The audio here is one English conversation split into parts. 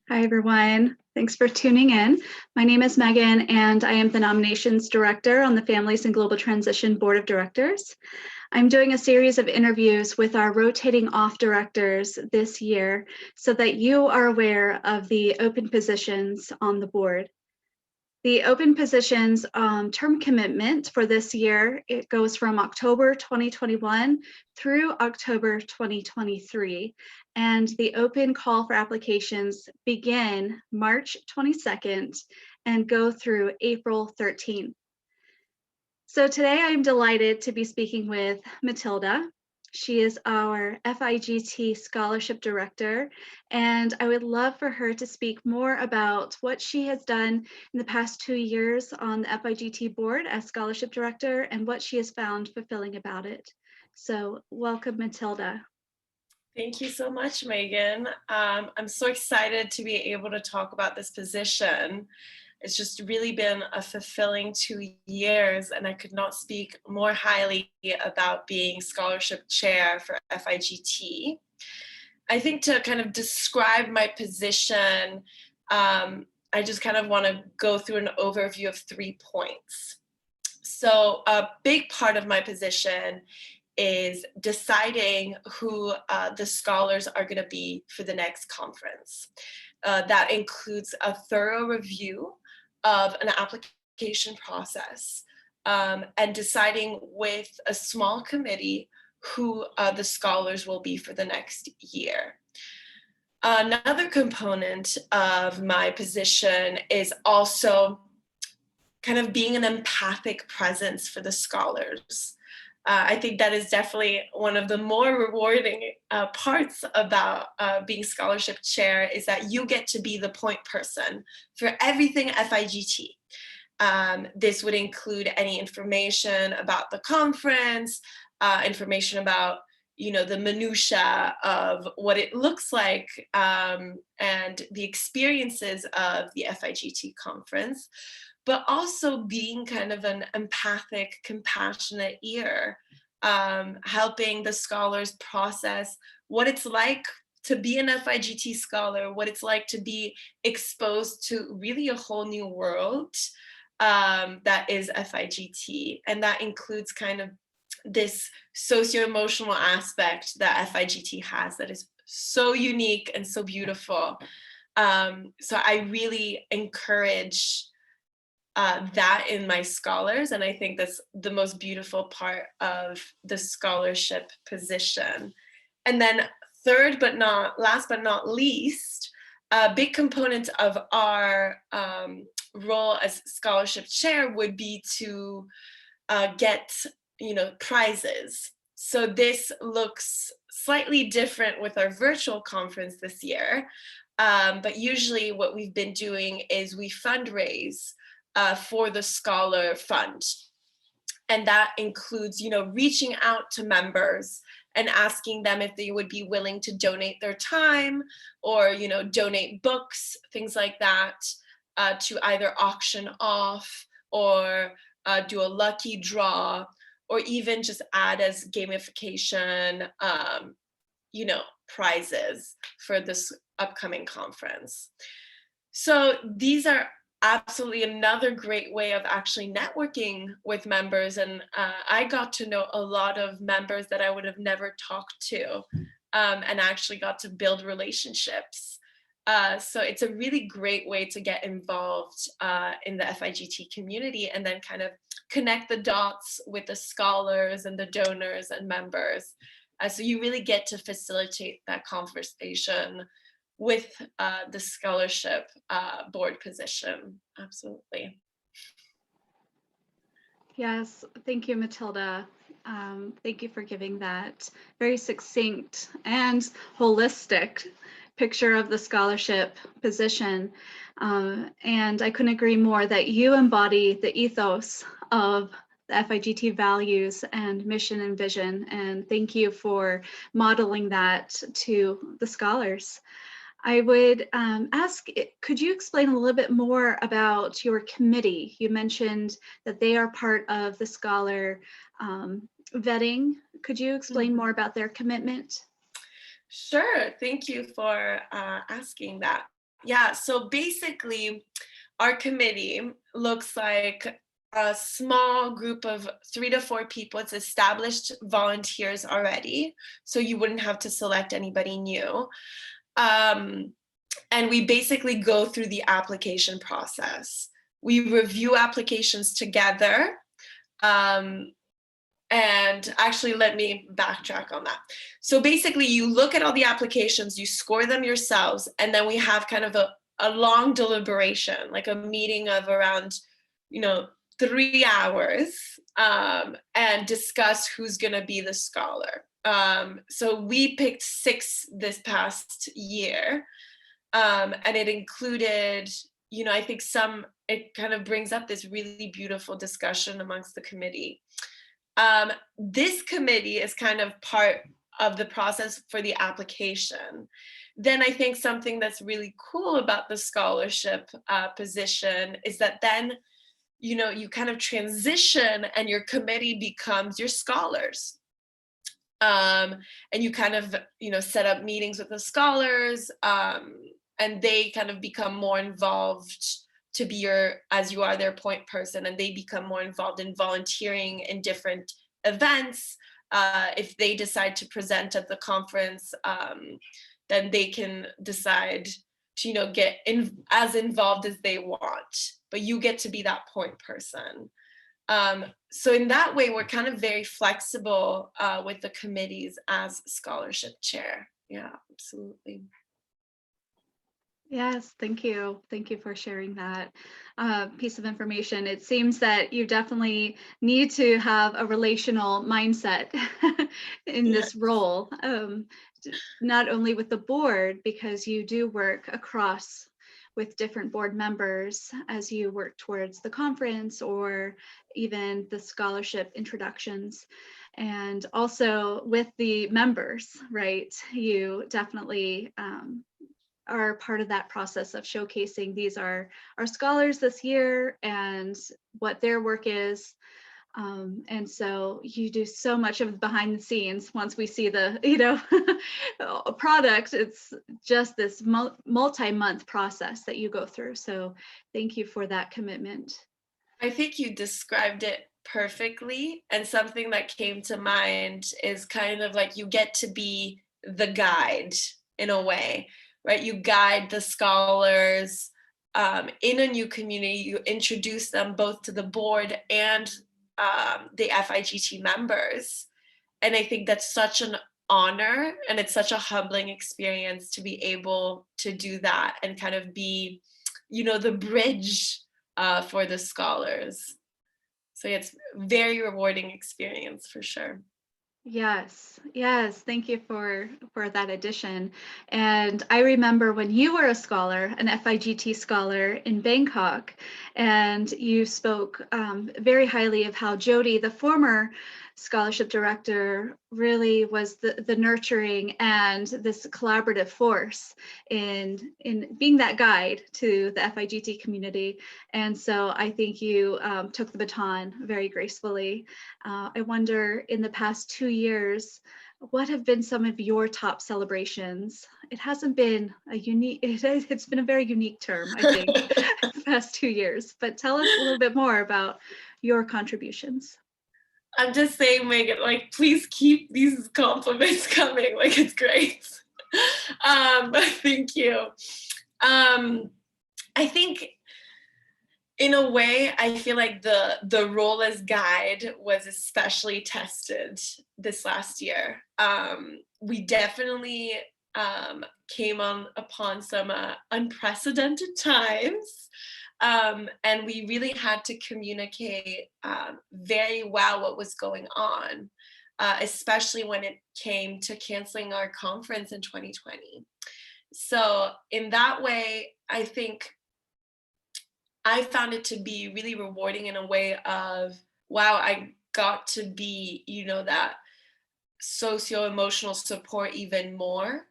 Hi, everyone. Thanks for tuning in. My name is Megan, and I am the Nominations Director on the Families and Global Transition Board of Directors. I'm doing a series of interviews with our rotating off directors this year so that you are aware of the open positions on the board. The open positions term commitment for this year, it goes from October 2021 through October 2023. And the open call for applications begin March 22nd and go through April 13th. So today I'm delighted to be speaking with Matilda. She is our FIGT Scholarship Director, and I would love for her to speak more about what she has done in the past 2 years on the FIGT Board as Scholarship Director and what she has found fulfilling about it. So welcome, Matilda. Thank you so much, Megan. I'm so excited to be able to talk about this position. It's just really been a fulfilling 2 years, and I could not speak more highly about being scholarship chair for FIGT. I think to kind of describe my position, I just kind of want to go through an overview of 3 points. So a big part of my position is deciding who the scholars are going to be for the next conference. That includes a thorough review of an application process and deciding with a small committee who the scholars will be for the next year. Another component of my position is also kind of being an empathic presence for the scholars. I think that is definitely one of the more rewarding parts about being scholarship chair is that you get to be the point person for everything FIGT. This would include any information about the conference, information about the minutia of what it looks like and the experiences of the FIGT conference, but also being kind of an empathic, compassionate ear, helping the scholars process what it's like to be an FIGT scholar, what it's like to be exposed to really a whole new world that is FIGT. And that includes kind of this socio-emotional aspect that FIGT has that is so unique and so beautiful. So I really encourage that in my scholars, and I think that's the most beautiful part of the scholarship position. And then last but not least, a big component of our role as scholarship chair would be to get prizes. So this looks slightly different with our virtual conference this year, but usually what we've been doing is we fundraise for the Scholar Fund. And that includes, reaching out to members and asking them if they would be willing to donate their time or, donate books, things like that, to either auction off or do a lucky draw, or even just add as gamification, prizes for this upcoming conference. So these are absolutely another great way of actually networking with members. And I got to know a lot of members that I would have never talked to and actually got to build relationships. So it's a really great way to get involved in the FIGT community and then kind of connect the dots with the scholars and the donors and members. So you really get to facilitate that conversation with the scholarship board position. Absolutely. Yes, thank you, Matilda. Thank you for giving that very succinct and holistic picture of the scholarship position. And I couldn't agree more that you embody the ethos of the FIGT values and mission and vision. And thank you for modeling that to the scholars. I would ask, could you explain a little bit more about your committee? You mentioned that they are part of the scholar vetting. Could you explain more about their commitment? Sure, thank you for asking that. Yeah, so basically, our committee looks like a small group of 3 to 4 people. It's established volunteers already, so you wouldn't have to select anybody new. Um, and we basically go through the application process. We review applications together. And actually, let me backtrack on that. So basically, you look at all the applications, you score them yourselves, and then we have kind of a long deliberation, like a meeting of around, 3 hours, and discuss who's going to be the scholar. So we picked 6 this past year, and it included, I think it kind of brings up this really beautiful discussion amongst the committee. This committee is kind of part of the process for the application. Then I think something that's really cool about the scholarship position is that then, you kind of transition and your committee becomes your scholars. And you kind of, set up meetings with the scholars, and they kind of become more involved to be as you are their point person, and they become more involved in volunteering in different events. If they decide to present at the conference, then they can decide to, get as involved as they want, but you get to be that point person. So in that way, we're kind of very flexible with the committees as scholarship chair. Yeah, absolutely. Yes, thank you. Thank you for sharing that piece of information. It seems that you definitely need to have a relational mindset in Yeah. this role, not only with the board, because you do work across with different board members as you work towards the conference or even the scholarship introductions. And also with the members, right? You definitely are part of that process of showcasing these are our scholars this year and what their work is. And so you do so much of behind the scenes. Once we see the, product, it's just this multi-month process that you go through. So thank you for that commitment. I think you described it perfectly. And something that came to mind is kind of like you get to be the guide in a way, right? You guide the scholars in a new community. You introduce them both to the board and the FIGT members. And I think that's such an honor, and it's such a humbling experience to be able to do that and kind of be, the bridge for the scholars. So yeah, it's very rewarding experience for sure. Yes, yes, thank you for that addition. And I remember when you were a scholar, an FIGT scholar in Bangkok, and you spoke very highly of how Jody, the former scholarship director, really was the nurturing and this collaborative force in being that guide to the FIGT community. And so I think you took the baton very gracefully. I wonder, in the past 2 years, what have been some of your top celebrations? It hasn't been a unique, it's been a very unique term, I think, the past 2 years, but tell us a little bit more about your contributions. I'm just saying, Megan, like, please keep these compliments coming. Like, it's great. Thank you. I think in a way, I feel like the role as guide was especially tested this last year. We definitely came upon some unprecedented times. And we really had to communicate very well what was going on, especially when it came to canceling our conference in 2020. So in that way, I think I found it to be really rewarding in a way of, wow, I got to be, that socio-emotional support even more.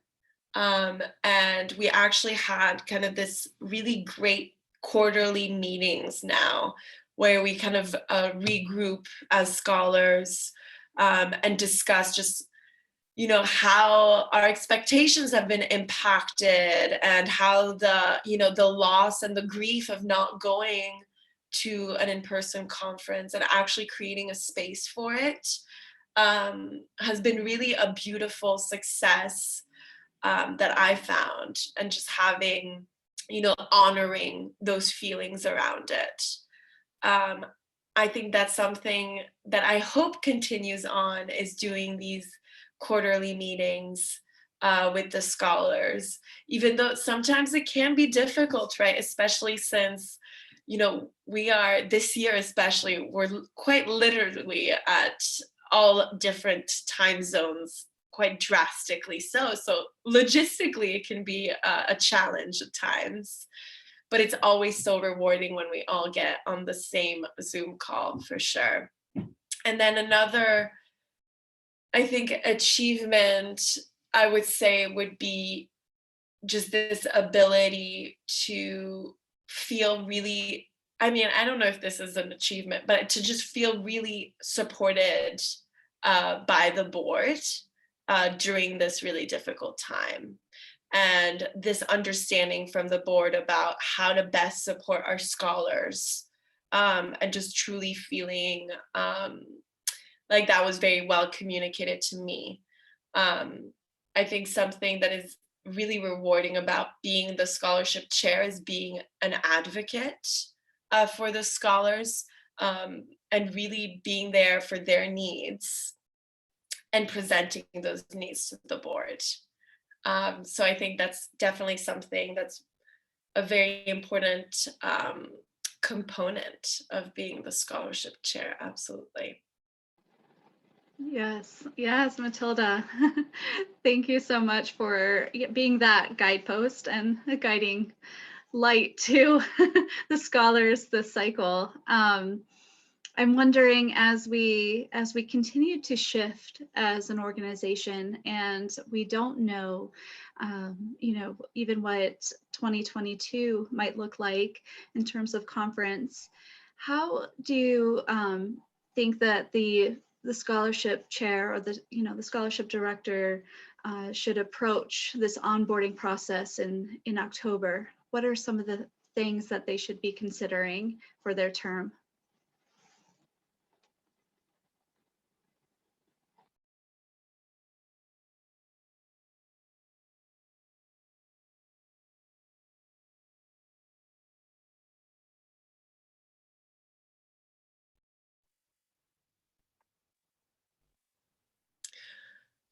And we actually had kind of this really great quarterly meetings now where we kind of regroup as scholars and discuss just how our expectations have been impacted, and how the loss and the grief of not going to an in-person conference and actually creating a space for it has been really a beautiful success that I found, and just having, honoring those feelings around it. I think that's something that I hope continues on, is doing these quarterly meetings with the scholars, even though sometimes it can be difficult, right? Especially since, we are, this year especially, we're quite literally at all different time zones, quite drastically so. So logistically, it can be a challenge at times, but it's always so rewarding when we all get on the same Zoom call, for sure. And then another, I think, achievement, I would say, would be just this ability to feel really, I mean, I don't know if this is an achievement, but to just feel really supported by the board during this really difficult time. And this understanding from the board about how to best support our scholars, and just truly feeling like that was very well communicated to me. I think something that is really rewarding about being the scholarship chair is being an advocate for the scholars, and really being there for their needs and presenting those needs to the board. So I think that's definitely something that's a very important component of being the scholarship chair. Absolutely. Yes, yes, Matilda. Thank you so much for being that guidepost and a guiding light to the scholars this cycle. I'm wondering, as we continue to shift as an organization, and we don't know, even what 2022 might look like in terms of conference, how do you think that the scholarship chair, or the scholarship director should approach this onboarding process in October? What are some of the things that they should be considering for their term?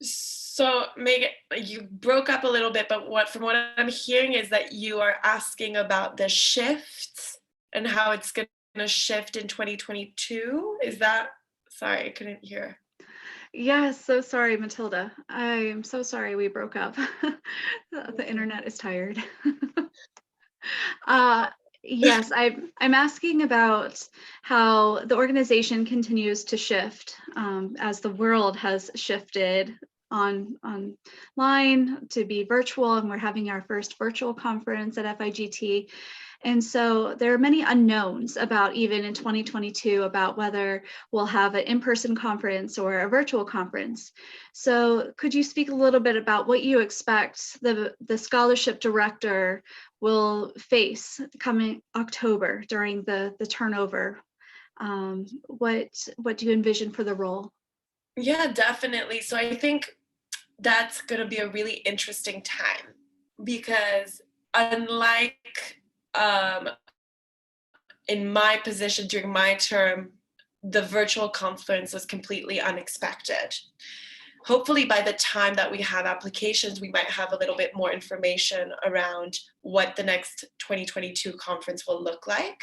So Megan, you broke up a little bit, but from what I'm hearing is that you are asking about the shift and how it's going to shift in 2022. Is that, sorry, I couldn't hear. Yes, so sorry, Matilda. I'm so sorry we broke up. The internet is tired. uh, yes, I'm asking about how the organization continues to shift as the world has shifted online to be virtual, and we're having our first virtual conference at FIGT. And so there are many unknowns about, even in 2022, about whether we'll have an in-person conference or a virtual conference. So could you speak a little bit about what you expect the scholarship director will face coming October during the turnover? What do you envision for the role? Yeah, definitely. So I think that's going to be a really interesting time, because unlike in my position during my term, the virtual conference was completely unexpected. Hopefully by the time that we have applications, we might have a little bit more information around what the next 2022 conference will look like.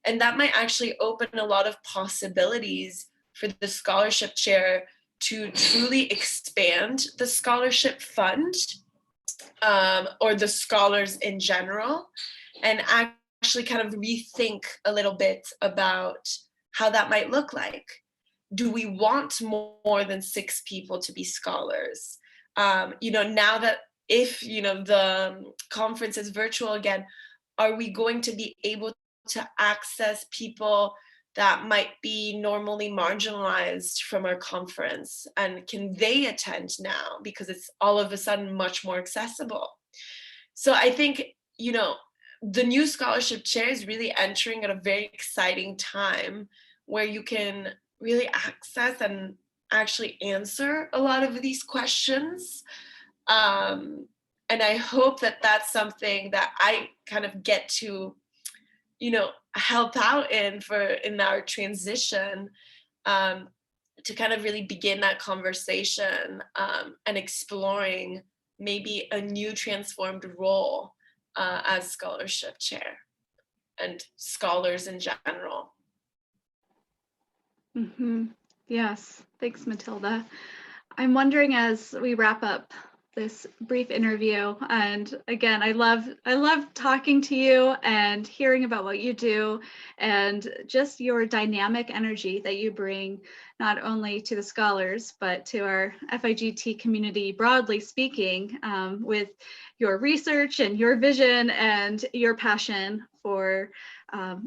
And that might actually open a lot of possibilities for the scholarship chair to truly expand the scholarship fund, or the scholars in general, and actually kind of rethink a little bit about how that might look like. Do we want more than 6 people to be scholars? Now that, if the conference is virtual again, are we going to be able to access people that might be normally marginalized from our conference, and can they attend now because it's all of a sudden much more accessible. So I think, the new scholarship chair is really entering at a very exciting time where you can really access and actually answer a lot of these questions. And I hope that that's something that I kind of get to, help out in our transition, to kind of really begin that conversation, and exploring maybe a new transformed role as scholarship chair and scholars in general. Yes, thanks, Matilda. I'm wondering, as we wrap up this brief interview, and again, I love talking to you and hearing about what you do and just your dynamic energy that you bring not only to the scholars but to our FIGT community broadly speaking, with your research and your vision and your passion for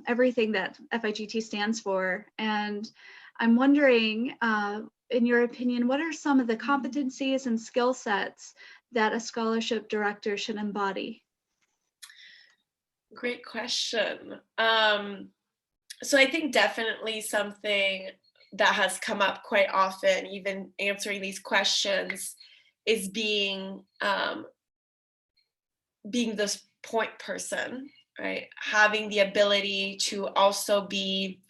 everything that FIGT stands for. And I'm wondering, in your opinion, what are some of the competencies and skill sets that a scholarship director should embody? Great question. So I think definitely something that has come up quite often, even answering these questions, is being this point person, right? Having the ability to also be,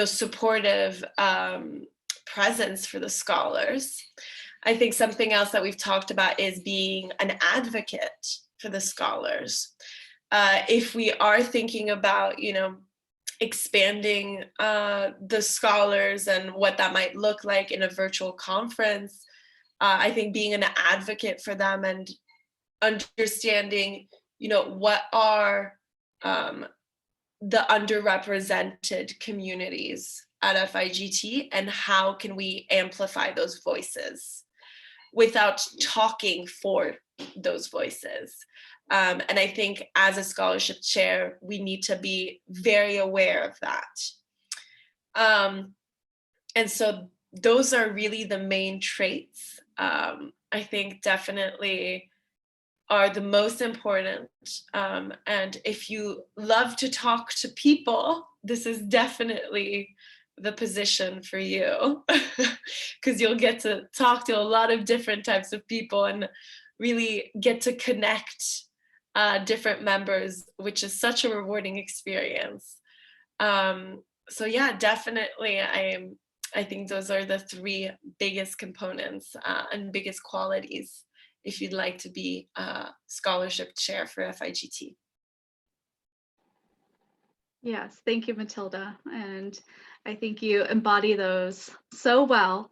supportive presence for the scholars. I think something else that we've talked about is being an advocate for the scholars. If we are thinking about, expanding the scholars and what that might look like in a virtual conference, I think being an advocate for them and understanding, what are the underrepresented communities at FIGT and how can we amplify those voices without talking for those voices. And I think as a scholarship chair, we need to be very aware of that. And so those are really the main traits, I think definitely are the most important. And if you love to talk to people, this is definitely the position for you, because you'll get to talk to a lot of different types of people and really get to connect different members, which is such a rewarding experience. So yeah, definitely I think those are the three biggest components and biggest qualities if you'd like to be a scholarship chair for FIGT. Yes, thank you, Matilda. And I think you embody those so well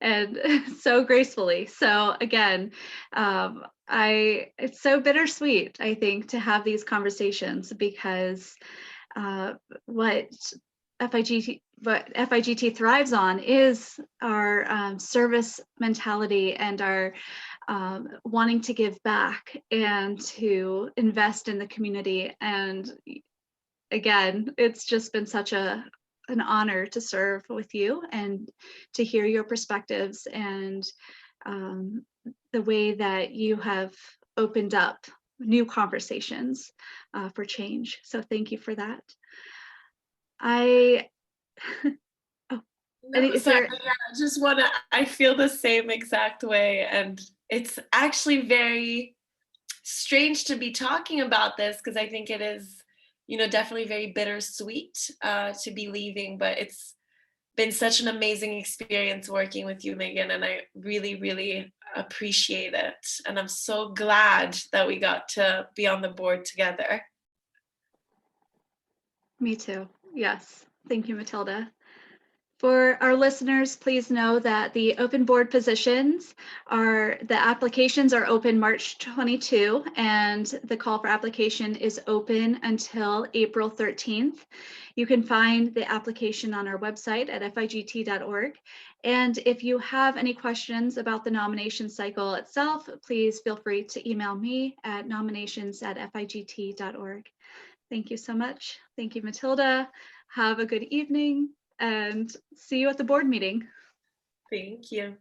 and so gracefully. So again, it's so bittersweet, I think, to have these conversations, because what FIGT thrives on is our service mentality and our wanting to give back and to invest in the community. And again, it's just been such an honor to serve with you and to hear your perspectives and the way that you have opened up new conversations for change. So thank you for that. I feel the same exact way. And it's actually very strange to be talking about this, because I think it is, definitely very bittersweet to be leaving, but it's been such an amazing experience working with you, Megan, and I really, really appreciate it. And I'm so glad that we got to be on the board together. Me too. Yes. Thank you, Matilda. For our listeners, please know that the open board positions the applications are open March 22, and the call for application is open until April 13th. You can find the application on our website at FIGT.org. And if you have any questions about the nomination cycle itself, please feel free to email me at nominations@FIGT.org. Thank you so much. Thank you, Matilda. Have a good evening and see you at the board meeting. Thank you.